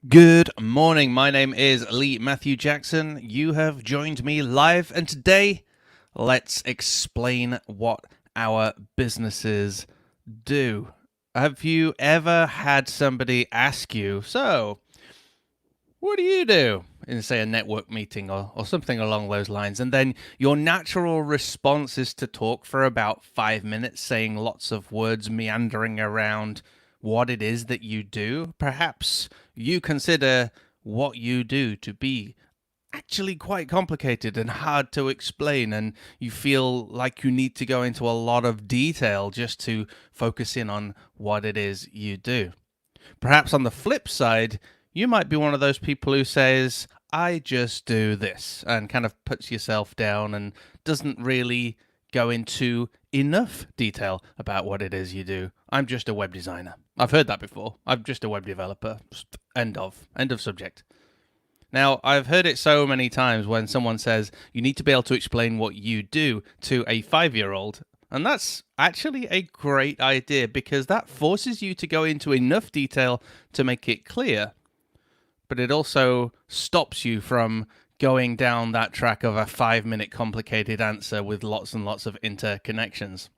Good morning. My name is Lee Matthew Jackson. You have joined me live, and today let's explain what our businesses do. Have you ever had somebody ask you, so what do you do in, say, a network meeting or something along those lines? And then your natural response is to talk for about 5 minutes, saying lots of words, meandering around what it is that you do. Perhaps you consider what you do to be actually quite complicated and hard to explain, and you feel like you need to go into a lot of detail just to focus in on what it is you do. Perhaps on the flip side, you might be one of those people who says, I just do this, and kind of puts yourself down and doesn't really go into enough detail about what it is you do. I'm just a web designer. I've heard that before. I'm just a web developer. End of subject. Now, I've heard it so many times when someone says you need to be able to explain what you do to a 5-year-old. And that's actually a great idea because that forces you to go into enough detail to make it clear. But it also stops you from going down that track of a 5-minute complicated answer with lots and lots of interconnections.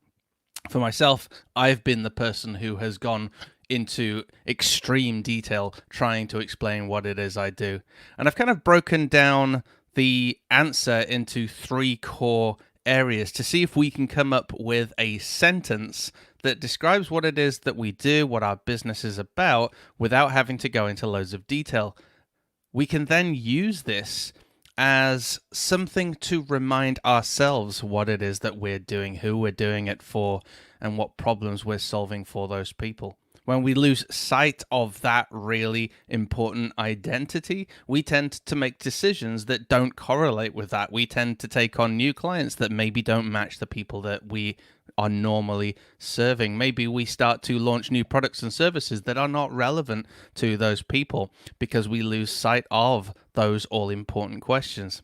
For myself, I've been the person who has gone into extreme detail trying to explain what it is I do. And I've kind of broken down the answer into 3 core areas to see if we can come up with a sentence that describes what it is that we do, what our business is about, without having to go into loads of detail. We can then use this as something to remind ourselves what it is that we're doing, who we're doing it for, and what problems we're solving for those people. When we lose sight of that really important identity, we tend to make decisions that don't correlate with that. We tend to take on new clients that maybe don't match the people that we are normally serving. Maybe we start to launch new products and services that are not relevant to those people because we lose sight of those all important questions.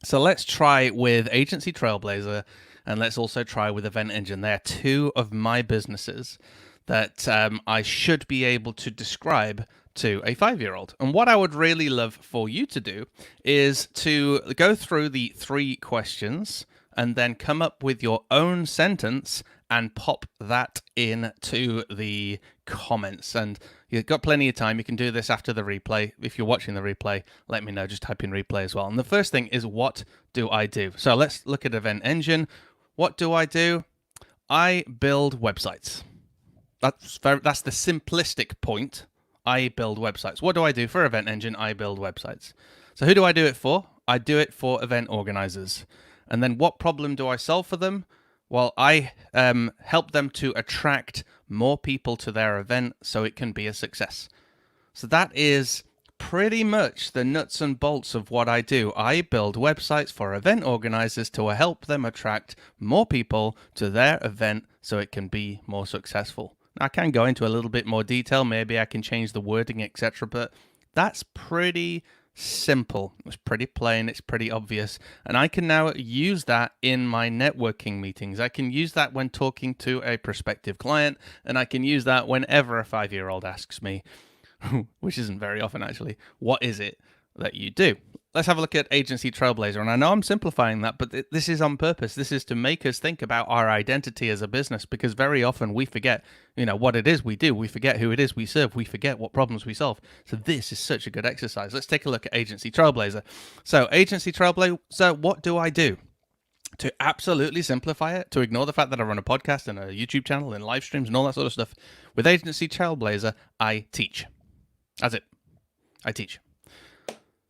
So let's try with Agency Trailblazer, and let's also try with Event Engine. They're 2 of my businesses that I should be able to describe to a 5-year-old. And what I would really love for you to do is to go through the 3 questions and then come up with your own sentence and pop that into the comments. And you've got plenty of time. You can do this after the replay. If you're watching the replay, let me know. Just type in replay as well. And the first thing is, what do I do? So let's look at Event Engine. What do I do? I build websites. That's the simplistic point. I build websites. What do I do for Event Engine? I build websites. So who do I do it for? I do it for event organizers. And then what problem do I solve for them? Well, I help them to attract more people to their event so it can be a success. So that is pretty much the nuts and bolts of what I do. I build websites for event organizers to help them attract more people to their event so it can be more successful. I can go into a little bit more detail. Maybe I can change the wording, etc. But that's pretty simple. It's pretty plain. It's pretty obvious. And I can now use that in my networking meetings. I can use that when talking to a prospective client. And I can use that whenever a 5-year-old asks me, which isn't very often actually, what is it that you do? Let's have a look at Agency Trailblazer. And I know I'm simplifying that, but this is on purpose. This is to make us think about our identity as a business, because very often we forget, what it is we do. We forget who it is we serve. We forget what problems we solve. So this is such a good exercise. Let's take a look at Agency Trailblazer. So Agency Trailblazer, what do I do? To absolutely simplify it, to ignore the fact that I run a podcast and a YouTube channel and live streams and all that sort of stuff, with Agency Trailblazer, I teach. That's it. I teach.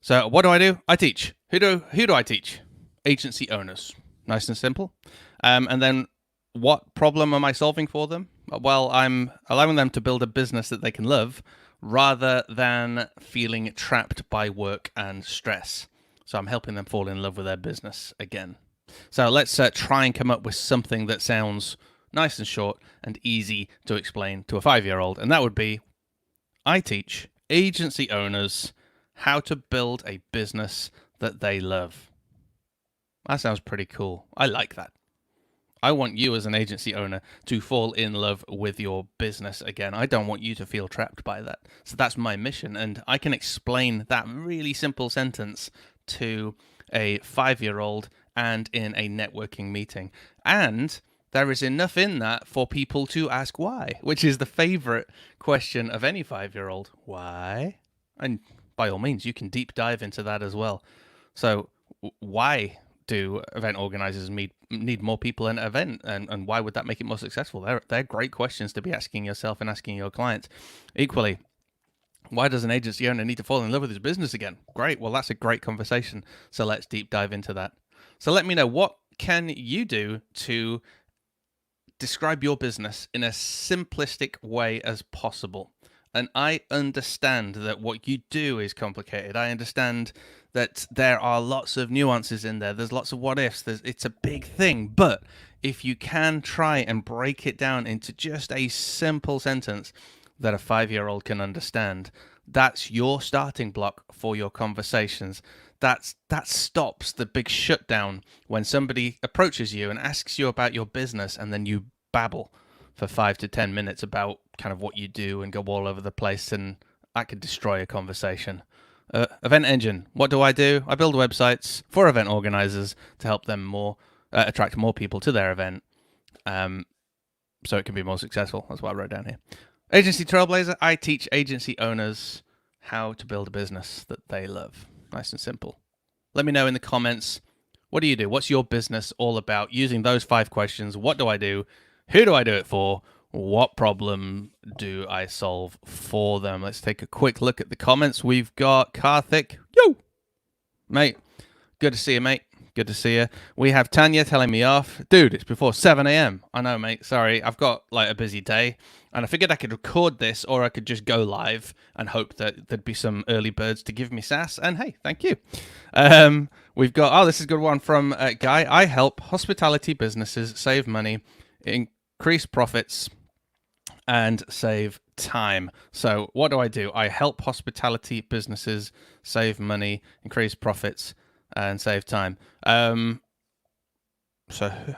So what do? I teach. Who do I teach? Agency owners. Nice and simple. And then what problem am I solving for them? Well, I'm allowing them to build a business that they can love rather than feeling trapped by work and stress. So I'm helping them fall in love with their business again. So let's try and come up with something that sounds nice and short and easy to explain to a 5-year-old. And that would be, I teach agency owners how to build a business that they love. That sounds pretty cool. I like that. I want you as an agency owner to fall in love with your business again. I don't want you to feel trapped by that. So that's my mission. And I can explain that really simple sentence to a 5-year-old and in a networking meeting. And there is enough in that for people to ask why, which is the favorite question of any 5-year-old. Why? And by all means, you can deep dive into that as well. So why do event organizers need more people in an event, and why would that make it more successful? They're great questions to be asking yourself and asking your clients. Equally, why does an agency owner need to fall in love with his business again? Great. Well, that's a great conversation. So let's deep dive into that. So let me know, what can you do to describe your business in a simplistic way as possible? And I understand that what you do is complicated. I understand that there are lots of nuances in there. There's lots of what ifs. It's a big thing. But if you can try and break it down into just a simple sentence that a 5-year-old can understand, that's your starting block for your conversations. That stops the big shutdown when somebody approaches you and asks you about your business, and then you babble for 5 to 10 minutes about kind of what you do and go all over the place, and that could destroy a conversation. Event Engine, what do? I build websites for event organizers to help them attract more people to their event, so it can be more successful. That's what I wrote down here. Agency Trailblazer, I teach agency owners how to build a business that they love. Nice and simple. Let me know in the comments, what do you do? What's your business all about? Using those 5 questions, what do I do? Who do I do it for? What problem do I solve for them? Let's take a quick look at the comments. We've got Karthik. Yo! Mate, good to see you, mate. Good to see you. We have Tanya telling me off. Dude, it's before 7 a.m. I know, mate. Sorry. I've got like a busy day. And I figured I could record this, or I could just go live and hope that there'd be some early birds to give me sass. And hey, thank you. We've got, this is a good one from Guy. I help hospitality businesses save money, increase profits, and save time. So what do? I help hospitality businesses save money, increase profits, and save time. So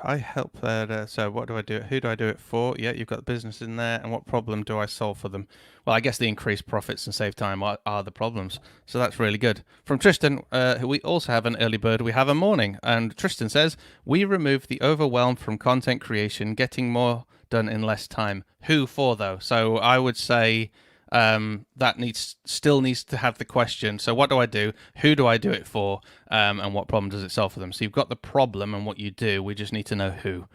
I help that. So what do I do? Who do I do it for? Yeah, you've got the business in there. And what problem do I solve for them? Well, I guess the increased profits and save time are the problems. So that's really good. From Tristan, who we also have an early bird, we have a morning. And Tristan says, we remove the overwhelm from content creation, getting more done in less time. Who for, though? So I would say that still needs to have the question. So what do? Who do I do it for? And what problem does it solve for them? So you've got the problem and what you do. We just need to know who.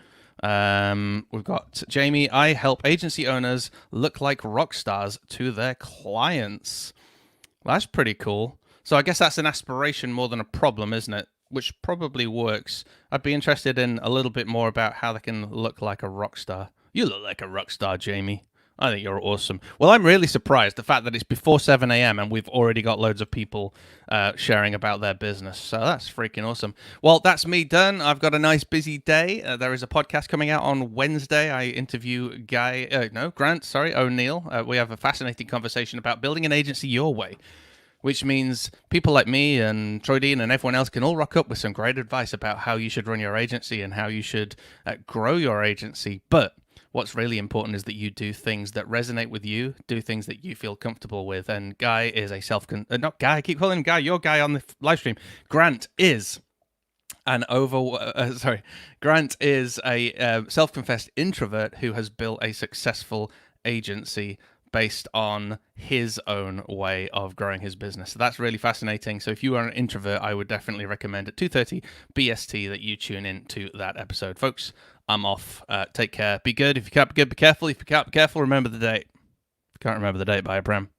We've got Jamie. I help agency owners look like rock stars to their clients. Well, that's pretty cool. So I guess that's an aspiration more than a problem, isn't it? Which probably works. I'd be interested in a little bit more about how they can look like a rock star. You look like a rock star, Jamie. I think you're awesome. Well, I'm really surprised the fact that it's before 7 a.m. and we've already got loads of people sharing about their business. So that's freaking awesome. Well, that's me done. I've got a nice busy day. There is a podcast coming out on Wednesday. I interview Grant O'Neill. We have a fascinating conversation about building an agency your way, which means people like me and Troy Dean and everyone else can all rock up with some great advice about how you should run your agency and how you should grow your agency. But what's really important is that you do things that resonate with you, do things that you feel comfortable with. And Guy is a not Guy, I keep calling him Guy, your guy on the live stream. Grant is Grant is a self-confessed introvert who has built a successful agency based on his own way of growing his business. So that's really fascinating. So if you are an introvert, I would definitely recommend at 2:30 BST that you tune in to that episode. Folks, I'm off. Take care. Be good. If you can't be good, be careful. If you can't be careful, remember the date. If you can't remember the date, bye, Prem.